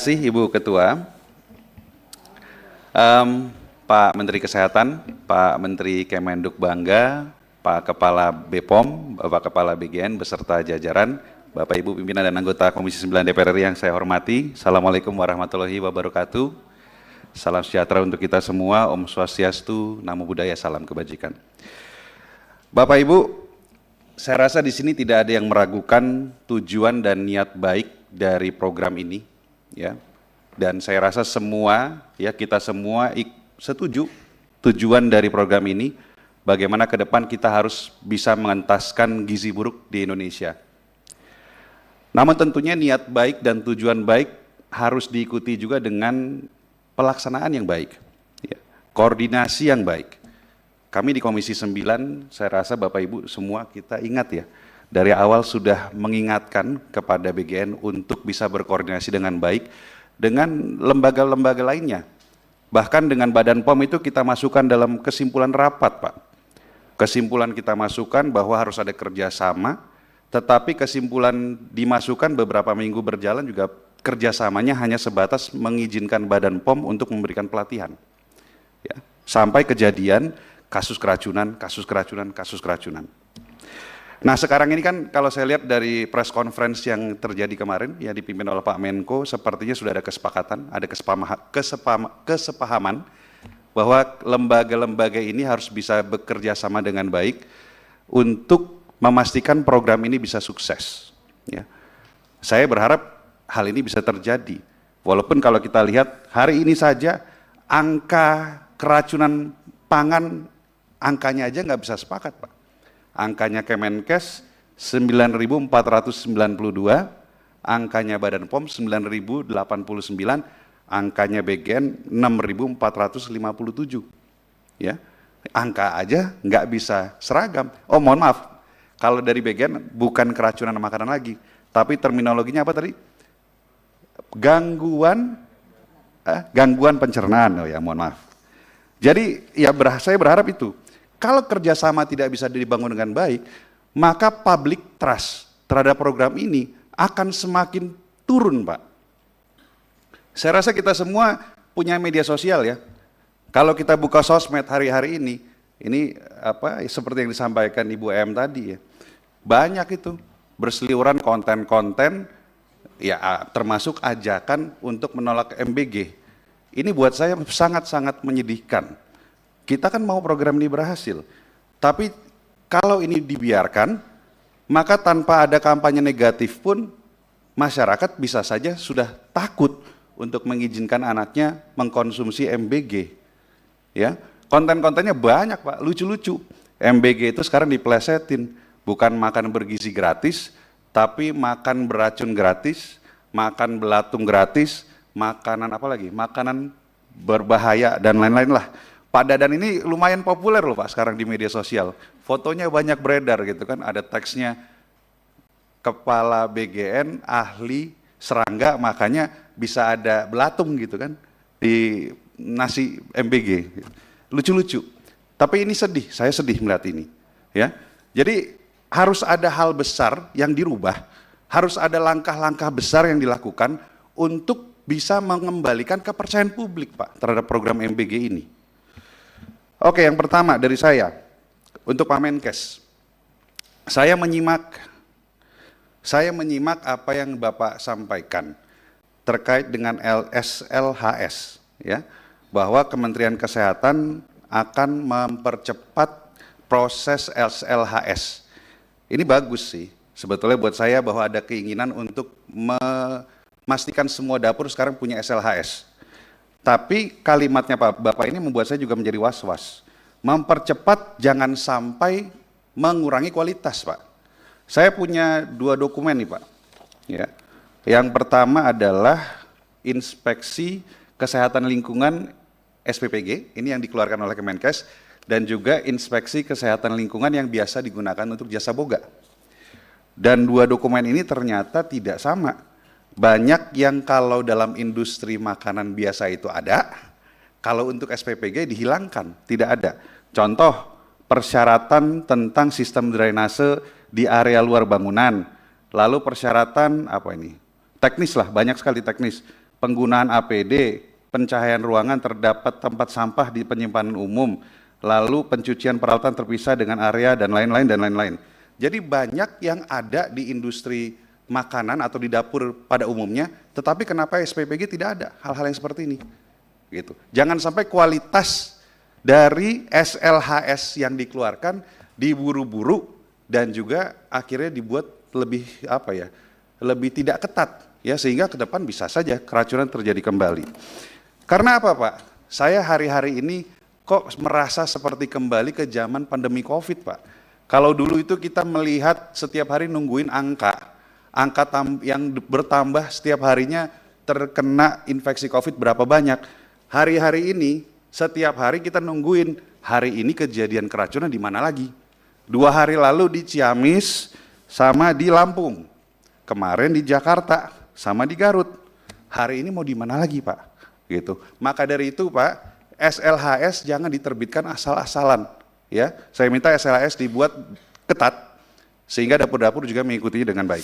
kasih Ibu Ketua, Pak Menteri Kesehatan, Pak Menteri Kemenduk Bangga, Pak Kepala BPOM, Bapak Kepala BGN beserta jajaran, Bapak Ibu pimpinan dan anggota Komisi 9 DPR RI yang saya hormati. Assalamualaikum warahmatullahi wabarakatuh. Salam sejahtera untuk kita semua, Om Swastiastu, Namo Buddhaya, salam kebajikan. Bapak Ibu, saya rasa di sini tidak ada yang meragukan tujuan dan niat baik dari program ini, ya. Dan saya rasa semua, ya kita semua setuju tujuan dari program ini, bagaimana ke depan kita harus bisa mengentaskan gizi buruk di Indonesia. Namun tentunya niat baik dan tujuan baik harus diikuti juga dengan pelaksanaan yang baik, ya. Koordinasi yang baik. Kami di Komisi 9, saya rasa Bapak Ibu semua kita ingat ya, dari awal sudah mengingatkan kepada BGN untuk bisa berkoordinasi dengan baik dengan lembaga-lembaga lainnya. Bahkan dengan Badan POM itu kita masukkan dalam kesimpulan rapat, Pak. Kesimpulan kita masukkan bahwa harus ada kerjasama, tetapi kesimpulan dimasukkan beberapa minggu berjalan juga kerjasamanya hanya sebatas mengizinkan Badan POM untuk memberikan pelatihan. Ya, sampai kejadian kasus keracunan, kasus keracunan, kasus keracunan. Nah sekarang ini kan kalau saya lihat dari press conference yang terjadi kemarin, yang dipimpin oleh Pak Menko, sepertinya sudah ada kesepakatan, ada kesepahaman bahwa lembaga-lembaga ini harus bisa bekerja sama dengan baik untuk memastikan program ini bisa sukses. Ya. Saya berharap hal ini bisa terjadi, walaupun kalau kita lihat hari ini saja angka keracunan pangan, angkanya aja nggak bisa sepakat, Pak. Angkanya Kemenkes 9.492, angkanya Badan POM 9.089, angkanya BGN 6.457. Ya, angka aja nggak bisa seragam. Oh mohon maaf, kalau dari BGN bukan keracunan makanan lagi, tapi terminologinya apa tadi? Gangguan pencernaan. Oh ya, mohon maaf. Jadi ya saya berharap itu, kalau kerjasama tidak bisa dibangun dengan baik, maka public trust terhadap program ini akan semakin turun, Pak. Saya rasa kita semua punya media sosial ya. Kalau kita buka sosmed hari-hari ini seperti yang disampaikan Ibu M tadi ya, banyak itu berseliweran konten-konten, ya termasuk ajakan untuk menolak MBG. Ini buat saya sangat-sangat menyedihkan. Kita kan mau program ini berhasil, tapi kalau ini dibiarkan, maka tanpa ada kampanye negatif pun masyarakat bisa saja sudah takut untuk mengizinkan anaknya mengkonsumsi MBG. Ya, konten-kontennya banyak, Pak, lucu-lucu. MBG itu sekarang diplesetin, bukan makan bergizi gratis, tapi makan beracun gratis, makan belatung gratis, makanan apa lagi? Makanan berbahaya dan lain-lain lah. Pak Dadan ini lumayan populer loh Pak sekarang di media sosial. Fotonya banyak beredar gitu kan, ada teksnya Kepala BGN ahli serangga, makanya bisa ada belatung gitu kan di nasi MBG. Lucu-lucu. Tapi ini sedih, saya sedih melihat ini. Ya. Jadi harus ada hal besar yang dirubah, harus ada langkah-langkah besar yang dilakukan untuk bisa mengembalikan kepercayaan publik Pak terhadap program MBG ini. Oke, yang pertama dari saya, untuk Pak Menkes, saya menyimak apa yang Bapak sampaikan terkait dengan SLHS, ya, bahwa Kementerian Kesehatan akan mempercepat proses SLHS. Ini bagus sih, sebetulnya buat saya bahwa ada keinginan untuk memastikan semua dapur sekarang punya SLHS. Tapi kalimatnya Pak Bapak ini membuat saya juga menjadi was-was. Mempercepat jangan sampai mengurangi kualitas, Pak. Saya punya 2 dokumen nih, Pak. Ya. Yang pertama adalah Inspeksi Kesehatan Lingkungan SPPG, ini yang dikeluarkan oleh Kemenkes, dan juga Inspeksi Kesehatan Lingkungan yang biasa digunakan untuk jasa boga. Dan 2 dokumen ini ternyata tidak sama. Banyak yang kalau dalam industri makanan biasa itu ada, kalau untuk SPPG dihilangkan, tidak ada. Contoh, persyaratan tentang sistem drainase di area luar bangunan, lalu persyaratan teknis lah, banyak sekali teknis. penggunaan APD, pencahayaan ruangan terdapat tempat sampah di penyimpanan umum, lalu pencucian peralatan terpisah dengan area dan lain-lain. Jadi banyak yang ada di industri makanan atau di dapur pada umumnya, tetapi kenapa SPPG tidak ada hal-hal yang seperti ini? Gitu. Jangan sampai kualitas dari SLHS yang dikeluarkan diburu-buru dan juga akhirnya dibuat lebih lebih tidak ketat ya, sehingga ke depan bisa saja keracunan terjadi kembali. Karena apa, Pak? Saya hari-hari ini kok merasa seperti kembali ke zaman pandemi Covid, Pak. Kalau dulu itu kita melihat setiap hari nungguin angka yang bertambah setiap harinya terkena infeksi Covid berapa banyak. Hari-hari ini setiap hari kita nungguin hari ini kejadian keracunan di mana lagi. 2 hari lalu di Ciamis sama di Lampung. Kemarin di Jakarta sama di Garut. Hari ini mau di mana lagi, Pak? Gitu. Maka dari itu, Pak, SLHS jangan diterbitkan asal-asalan. Ya, saya minta SLHS dibuat ketat sehingga dapur-dapur juga mengikutinya dengan baik.